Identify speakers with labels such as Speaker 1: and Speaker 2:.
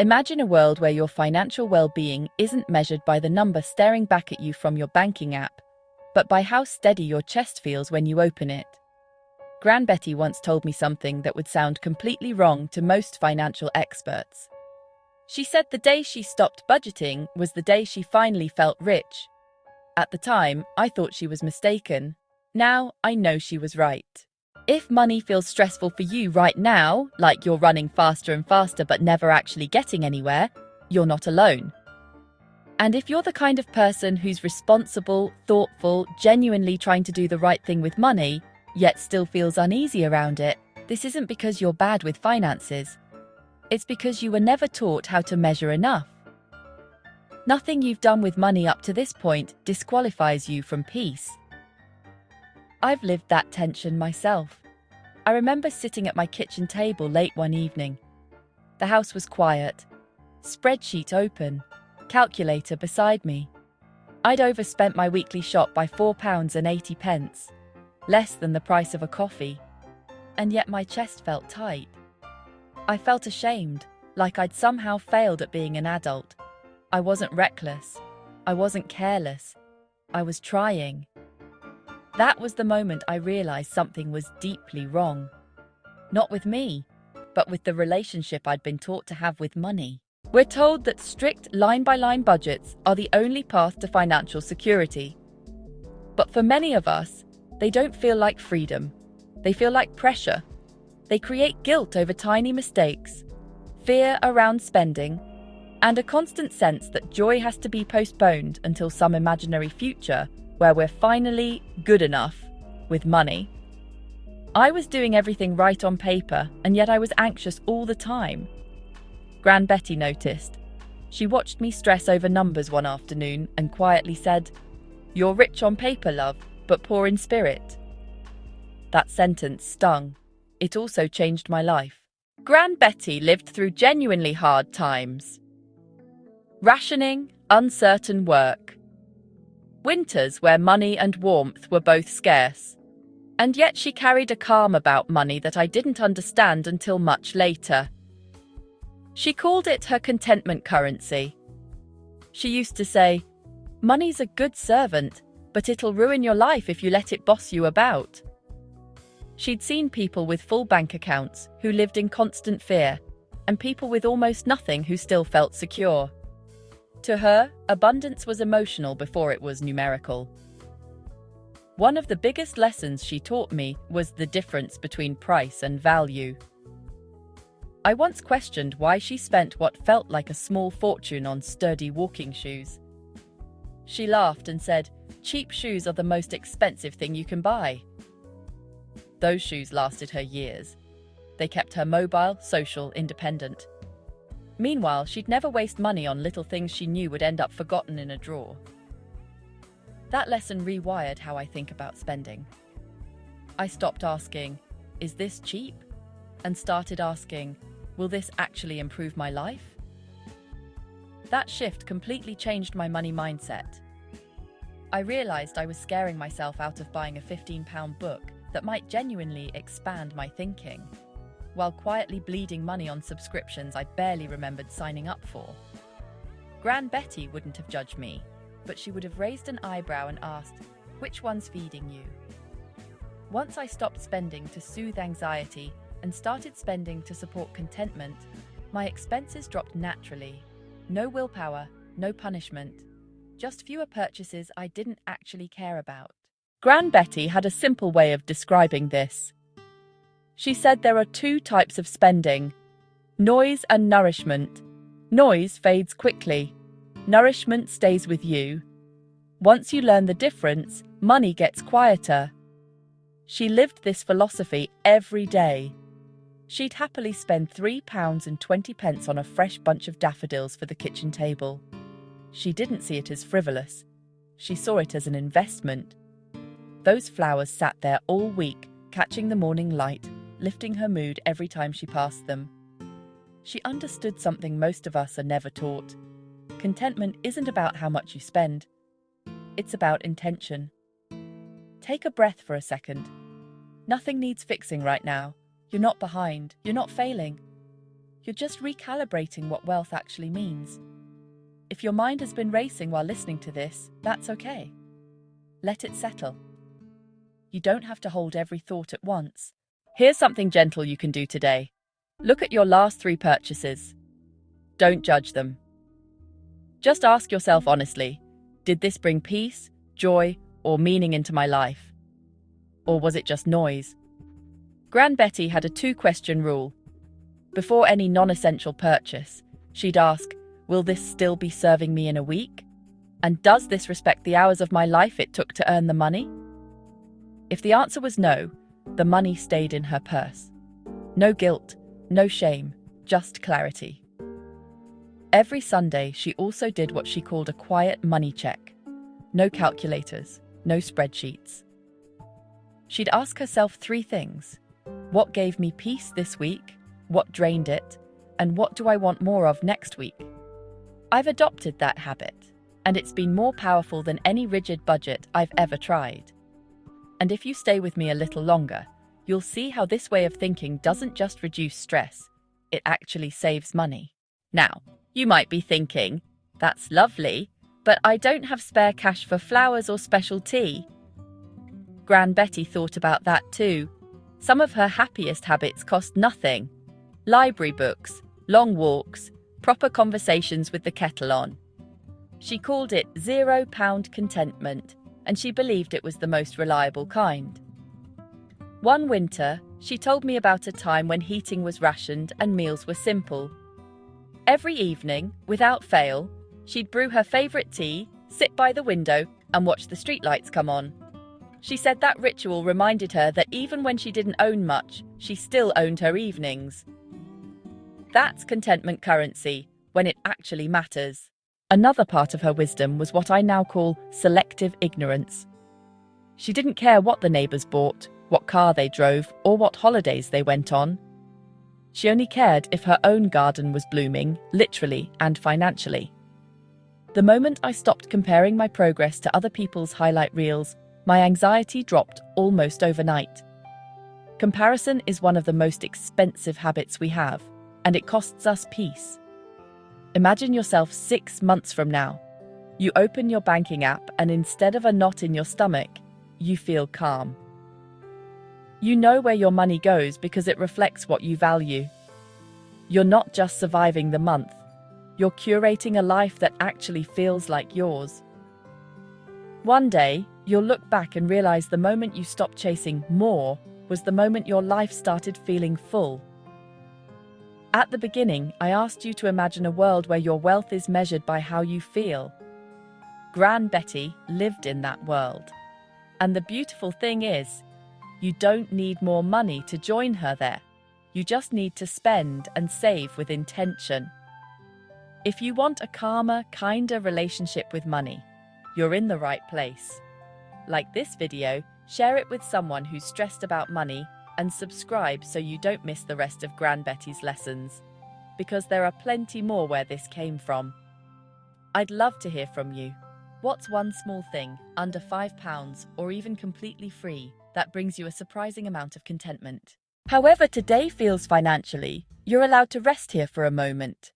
Speaker 1: Imagine a world where your financial well-being isn't measured by the number staring back at you from your banking app, but by how steady your chest feels when you open it. Gran Betty once told me something that would sound completely wrong to most financial experts. She said the day she stopped budgeting was the day she finally felt rich. At the time, I thought she was mistaken. Now, I know she was right. If money feels stressful for you right now, like you're running faster and faster but never actually getting anywhere, you're not alone. And if you're the kind of person who's responsible, thoughtful, genuinely trying to do the right thing with money, yet still feels uneasy around it, this isn't because you're bad with finances. It's because you were never taught how to measure enough. Nothing you've done with money up to this point disqualifies you from peace. I've lived that tension myself. I remember sitting at my kitchen table late one evening. The house was quiet, spreadsheet open, calculator beside me. I'd overspent my weekly shop by £4.80, less than the price of a coffee, and yet my chest felt tight. I felt ashamed, like I'd somehow failed at being an adult. I wasn't reckless. I wasn't careless. I was trying. That was the moment I realized something was deeply wrong. Not with me, but with the relationship I'd been taught to have with money. We're told that strict line-by-line budgets are the only path to financial security. But for many of us, they don't feel like freedom. They feel like pressure. They create guilt over tiny mistakes, fear around spending, and a constant sense that joy has to be postponed until some imaginary future where we're finally good enough with money. I was doing everything right on paper, and yet I was anxious all the time. Gran Betty noticed. She watched me stress over numbers one afternoon and quietly said, "You're rich on paper, love, but poor in spirit." That sentence stung. It also changed my life. Gran Betty lived through genuinely hard times. Rationing, uncertain work. Winters where money and warmth were both scarce. And yet she carried a calm about money that I didn't understand until much later. She called it her contentment currency. She used to say, "Money's a good servant, but it'll ruin your life if you let it boss you about." She'd seen people with full bank accounts who lived in constant fear, and people with almost nothing who still felt secure. To her, abundance was emotional before it was numerical. One of the biggest lessons she taught me was the difference between price and value. I once questioned why she spent what felt like a small fortune on sturdy walking shoes. She laughed and said, "Cheap shoes are the most expensive thing you can buy." Those shoes lasted her years. They kept her mobile, social, independent. Meanwhile, she'd never waste money on little things she knew would end up forgotten in a drawer. That lesson rewired how I think about spending. I stopped asking, "Is this cheap?" and started asking, "Will this actually improve my life?" That shift completely changed my money mindset. I realized I was scaring myself out of buying a £15 book that might genuinely expand my thinking, while quietly bleeding money on subscriptions I barely remembered signing up for. Gran Betty wouldn't have judged me, but she would have raised an eyebrow and asked, "Which one's feeding you?" Once I stopped spending to soothe anxiety and started spending to support contentment, my expenses dropped naturally. No willpower, no punishment, just fewer purchases I didn't actually care about. Gran Betty had a simple way of describing this. She said there are two types of spending: noise and nourishment. Noise fades quickly. Nourishment stays with you. Once you learn the difference, money gets quieter. She lived this philosophy every day. She'd happily spend £3.20 on a fresh bunch of daffodils for the kitchen table. She didn't see it as frivolous. She saw it as an investment. Those flowers sat there all week, catching the morning light, lifting her mood every time she passed them. She understood something most of us are never taught. Contentment isn't about how much you spend. It's about intention. Take a breath for a second. Nothing needs fixing right now. You're not behind. You're not failing. You're just recalibrating what wealth actually means. If your mind has been racing while listening to this, that's okay. Let it settle. You don't have to hold every thought at once. Here's something gentle you can do today. Look at your last 3 purchases. Don't judge them. Just ask yourself honestly, did this bring peace, joy, or meaning into my life? Or was it just noise? Gran Betty had a 2-question rule. Before any non-essential purchase, she'd ask, will this still be serving me in a week? And does this respect the hours of my life it took to earn the money? If the answer was no, the money stayed in her purse. No guilt, no shame, just clarity. Every Sunday, she also did what she called a quiet money check. No calculators, no spreadsheets. She'd ask herself 3 things. What gave me peace this week? What drained it? And what do I want more of next week? I've adopted that habit, and it's been more powerful than any rigid budget I've ever tried. And if you stay with me a little longer, you'll see how this way of thinking doesn't just reduce stress, it actually saves money. Now, you might be thinking, that's lovely, but I don't have spare cash for flowers or special tea. Gran Betty thought about that too. Some of her happiest habits cost nothing. Library books, long walks, proper conversations with the kettle on. She called it £0 contentment, and she believed it was the most reliable kind. One winter, she told me about a time when heating was rationed and meals were simple. Every evening, without fail, she'd brew her favourite tea, sit by the window, and watch the streetlights come on. She said that ritual reminded her that even when she didn't own much, she still owned her evenings. That's contentment currency, when it actually matters. Another part of her wisdom was what I now call selective ignorance. She didn't care what the neighbours bought, what car they drove, or what holidays they went on. She only cared if her own garden was blooming, literally and financially. The moment I stopped comparing my progress to other people's highlight reels, my anxiety dropped almost overnight. Comparison is one of the most expensive habits we have, and it costs us peace. Imagine yourself 6 months from now. You open your banking app, and instead of a knot in your stomach, you feel calm. You know where your money goes because it reflects what you value. You're not just surviving the month. You're curating a life that actually feels like yours. One day, you'll look back and realize the moment you stopped chasing more was the moment your life started feeling full. At the beginning, I asked you to imagine a world where your wealth is measured by how you feel. Gran Betty lived in that world. And the beautiful thing is, you don't need more money to join her there. You just need to spend and save with intention. If you want a calmer, kinder relationship with money, you're in the right place. Like this video, share it with someone who's stressed about money, and subscribe so you don't miss the rest of Gran Betty's lessons, because there are plenty more where this came from. I'd love to hear from you. What's one small thing, under £5 or even completely free, that brings you a surprising amount of contentment? However today feels financially, you're allowed to rest here for a moment.